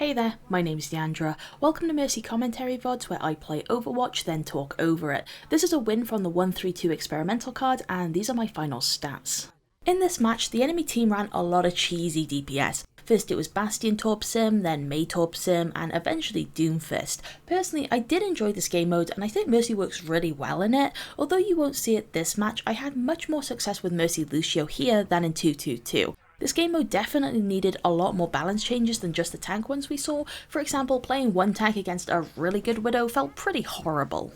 Hey there, my name is Niandra. Welcome to Mercy Commentary VODs where I play Overwatch then talk over it. This is a win from the 132 experimental card and these are my final stats. In this match, the enemy team ran a lot of cheesy DPS. First it was Bastion Torp Sim, then Mei Torp Sim, and eventually Doomfist. Personally, I did enjoy this game mode and I think Mercy works really well in it. Although you won't see it this match, I had much more success with Mercy Lucio here than in 222. This game mode definitely needed a lot more balance changes than just the tank ones we saw. For example, playing one tank against a really good Widow felt pretty horrible.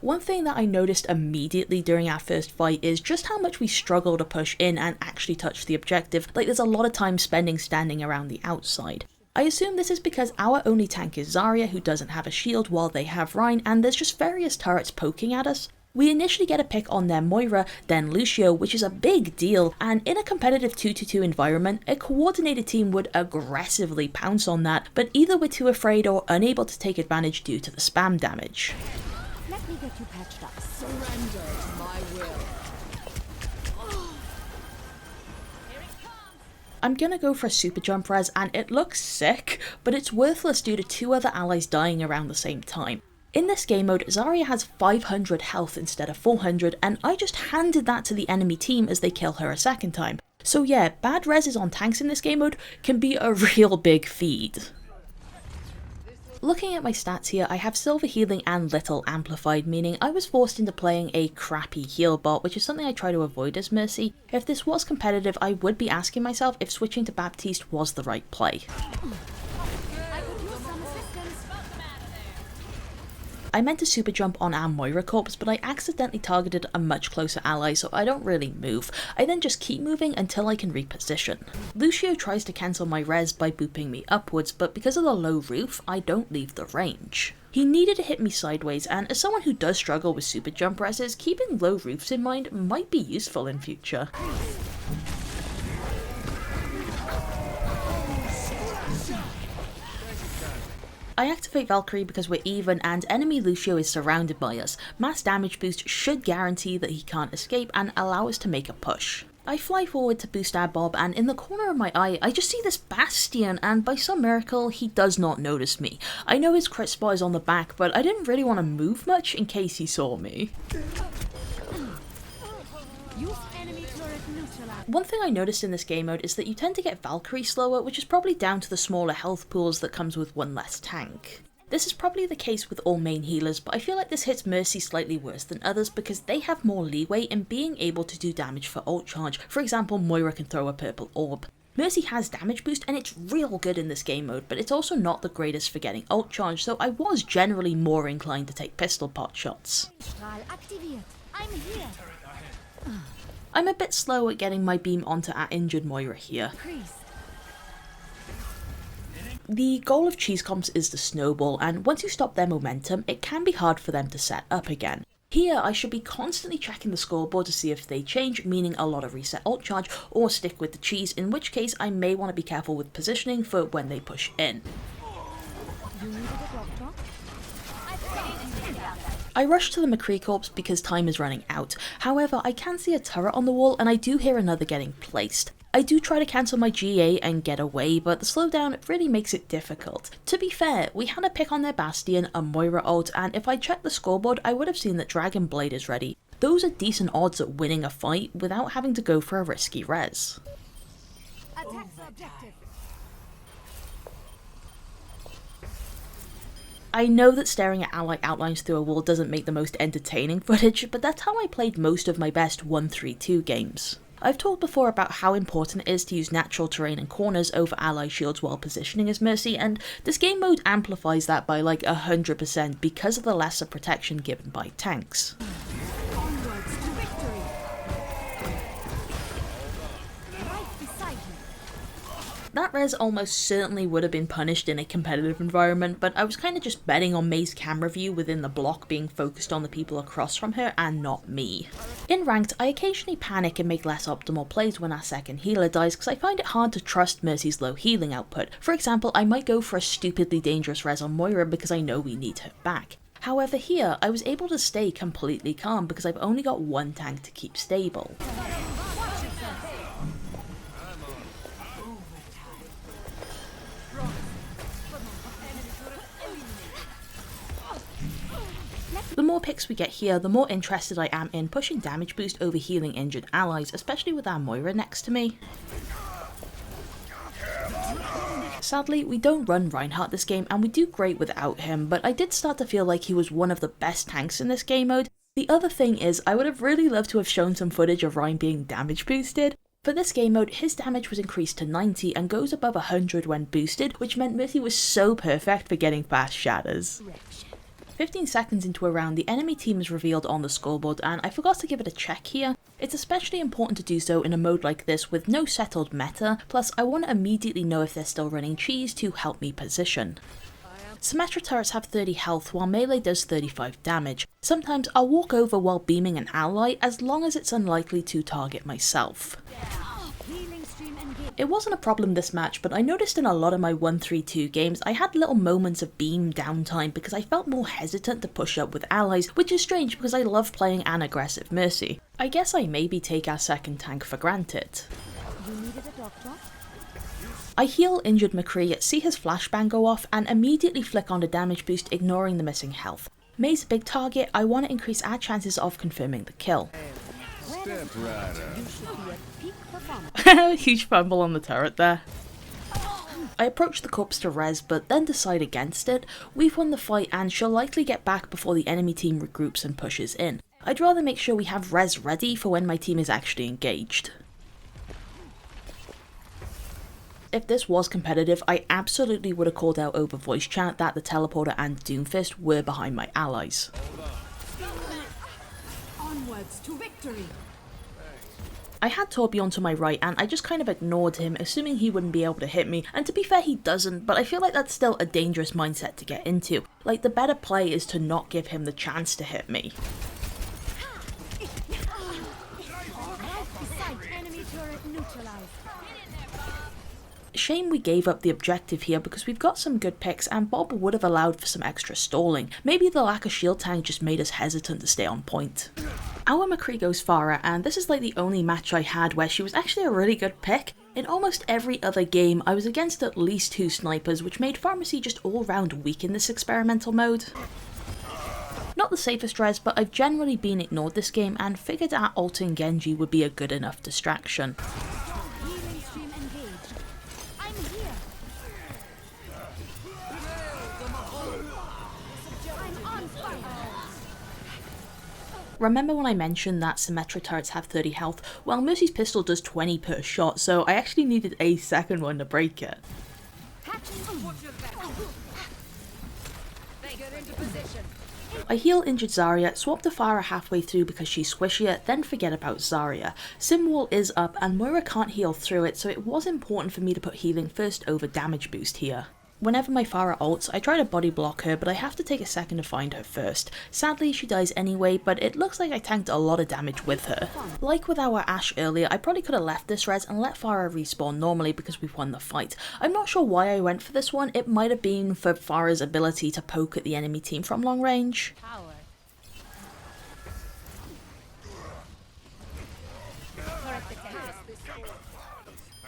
One thing that I noticed immediately during our first fight is just how much we struggle to push in and actually touch the objective. Like, there's a lot of time spending standing around the outside. I assume this is because our only tank is Zarya, who doesn't have a shield while they have Rein, and there's just various turrets poking at us. We initially get a pick on their Moira, then Lucio, which is a big deal, and in a competitive 2-2 environment, a coordinated team would aggressively pounce on that, but either we're too afraid or unable to take advantage due to the spam damage. Let me get you patched up. Surrender to my will. I'm gonna go for a super jump res and it looks sick, but it's worthless due to two other allies dying around the same time. In this game mode, Zarya has 500 health instead of 400, and I just handed that to the enemy team as they kill her a second time. So yeah, bad reses on tanks in this game mode can be a real big feed. Looking at my stats here, I have silver healing and little amplified, meaning I was forced into playing a crappy heal bot, which is something I try to avoid as Mercy. If this was competitive, I would be asking myself if switching to Baptiste was the right play. I meant to super jump on our Moira corpse, but I accidentally targeted a much closer ally, so I don't really move. I then just keep moving until I can reposition. Lucio tries to cancel my res by booping me upwards, but because of the low roof, I don't leave the range. He needed to hit me sideways, and as someone who does struggle with super jump reses, keeping low roofs in mind might be useful in future. I activate Valkyrie because we're even and enemy Lucio is surrounded by us. Mass damage boost should guarantee that he can't escape and allow us to make a push. I fly forward to boost our Bob and in the corner of my eye I just see this Bastion and by some miracle he does not notice me. I know his crit spot is on the back but I didn't really want to move much in case he saw me. One thing I noticed in this game mode is that you tend to get Valkyrie slower, which is probably down to the smaller health pools that comes with one less tank. This is probably the case with all main healers, but I feel like this hits Mercy slightly worse than others because they have more leeway in being able to do damage for ult charge. For example, Moira can throw a purple orb. Mercy has damage boost and it's real good in this game mode, but it's also not the greatest for getting ult charge, so I was generally more inclined to take pistol pot shots. I'm here. I'm a bit slow at getting my beam onto our injured Moira here. The goal of cheese comps is to snowball, and once you stop their momentum, it can be hard for them to set up again. Here, I should be constantly checking the scoreboard to see if they change, meaning a lot of reset ult charge, or stick with the cheese, in which case I may want to be careful with positioning for when they push in. I rush to the McCree corpse because time is running out. However, I can see a turret on the wall and I do hear another getting placed. I do try to cancel my GA and get away, but the slowdown really makes it difficult. To be fair, we had a pick on their Bastion, a Moira ult, and if I checked the scoreboard I would have seen that Dragon Blade is ready. Those are decent odds at winning a fight without having to go for a risky res. Attack the objective. I know that staring at ally outlines through a wall doesn't make the most entertaining footage, but that's how I played most of my best 132 games. I've talked before about how important it is to use natural terrain and corners over ally shields while positioning as Mercy, and this game mode amplifies that by like 100% because of the lesser protection given by tanks. That res almost certainly would have been punished in a competitive environment, but I was kind of just betting on Mei's camera view within the block being focused on the people across from her and not me. In ranked, I occasionally panic and make less optimal plays when our second healer dies because I find it hard to trust Mercy's low healing output. For example, I might go for a stupidly dangerous res on Moira because I know we need her back. However, here, I was able to stay completely calm because I've only got one tank to keep stable. The more picks we get here, the more interested I am in pushing damage boost over healing injured allies, especially with our Moira next to me. Sadly, we don't run Reinhardt this game and we do great without him, but I did start to feel like he was one of the best tanks in this game mode. The other thing is, I would have really loved to have shown some footage of Rein being damage boosted. For this game mode, his damage was increased to 90 and goes above 100 when boosted, which meant Mercy was so perfect for getting fast shatters. 15 seconds into a round, the enemy team is revealed on the scoreboard, and I forgot to give it a check here. It's especially important to do so in a mode like this with no settled meta, plus I want to immediately know if they're still running cheese to help me position. Symmetra turrets have 30 health while melee does 35 damage. Sometimes I'll walk over while beaming an ally as long as it's unlikely to target myself. It wasn't a problem this match, but I noticed in a lot of my 1-3-2 games I had little moments of beam downtime because I felt more hesitant to push up with allies, which is strange because I love playing an aggressive Mercy. I guess I maybe take our second tank for granted. I heal injured McCree, see his flashbang go off, and immediately flick on the damage boost, ignoring the missing health. May's a big target, I want to increase our chances of confirming the kill. Huge fumble on the turret there. I approach the corpse to res, but then decide against it. We've won the fight and she'll likely get back before the enemy team regroups and pushes in. I'd rather make sure we have res ready for when my team is actually engaged. If this was competitive, I absolutely would have called out over voice chat that the Teleporter and Doomfist were behind my allies. Onwards to victory. I had Torbjorn to my right and I just kind of ignored him, assuming he wouldn't be able to hit me, and to be fair he doesn't, but I feel like that's still a dangerous mindset to get into. Like, the better play is to not give him the chance to hit me. Shame we gave up the objective here because we've got some good picks and Bob would have allowed for some extra stalling. Maybe the lack of shield tank just made us hesitant to stay on point. Our McCree goes Farah, and this is like the only match I had where she was actually a really good pick. In almost every other game I was against at least 2 snipers, which made Pharmacy just all round weak in this experimental mode. Not the safest res, but I've generally been ignored this game and figured our ulting Genji would be a good enough distraction. Remember when I mentioned that Symmetra turrets have 30 health? Well, Mercy's pistol does 20 per shot, so I actually needed a second one to break it. I heal injured Zarya, swap to Farah halfway through because she's squishier, then forget about Zarya. Sim wall is up and Moira can't heal through it, so it was important for me to put healing first over damage boost here. Whenever my Farah ults, I try to body block her, but I have to take a second to find her first. Sadly, she dies anyway, but it looks like I tanked a lot of damage with her. Like with our Ashe earlier, I probably could have left this res and let Farah respawn normally because we've won the fight. I'm not sure why I went for this one. It might have been for Farah's ability to poke at the enemy team from long range.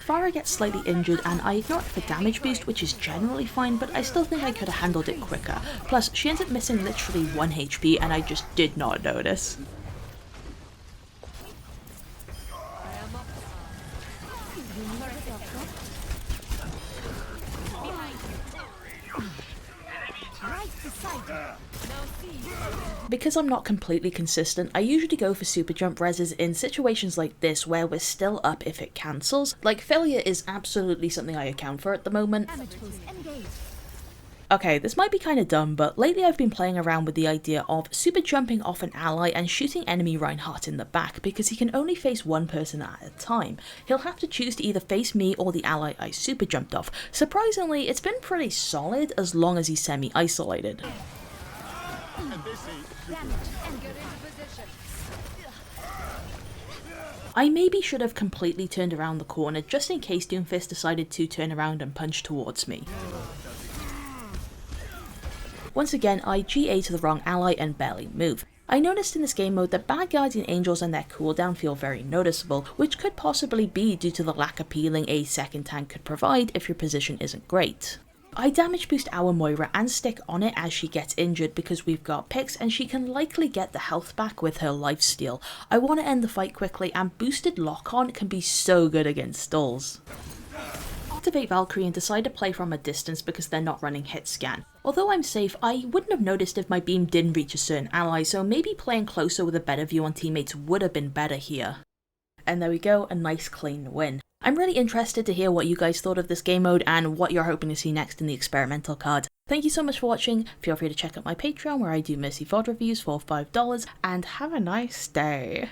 Farah gets slightly injured and I ignore it for damage boost, which is generally fine, but I still think I could have handled it quicker. Plus, she ends up missing literally 1 HP and I just did not notice. Because I'm not completely consistent, I usually go for super jump reses in situations like this where we're still up if it cancels. Like, failure is absolutely something I account for at the moment. Okay, this might be kind of dumb, but lately I've been playing around with the idea of super jumping off an ally and shooting enemy Reinhardt in the back because he can only face one person at a time. He'll have to choose to either face me or the ally I super jumped off. Surprisingly, it's been pretty solid as long as he's semi-isolated. I maybe should have completely turned around the corner just in case Doomfist decided to turn around and punch towards me. Once again, I GA to the wrong ally and barely move. I noticed in this game mode that bad guardian angels and their cooldown feel very noticeable, which could possibly be due to the lack of peeling a second tank could provide if your position isn't great. I damage boost our Moira and stick on it as she gets injured because we've got picks and she can likely get the health back with her lifesteal. I want to end the fight quickly and boosted lock-on can be so good against stalls. Activate Valkyrie and decide to play from a distance because they're not running hit scan. Although I'm safe, I wouldn't have noticed if my beam didn't reach a certain ally, so maybe playing closer with a better view on teammates would have been better here. And there we go, a nice clean win. I'm really interested to hear what you guys thought of this game mode and what you're hoping to see next in the experimental card. Thank you so much for watching, feel free to check out my Patreon where I do Mercy VOD reviews for $5, and have a nice day.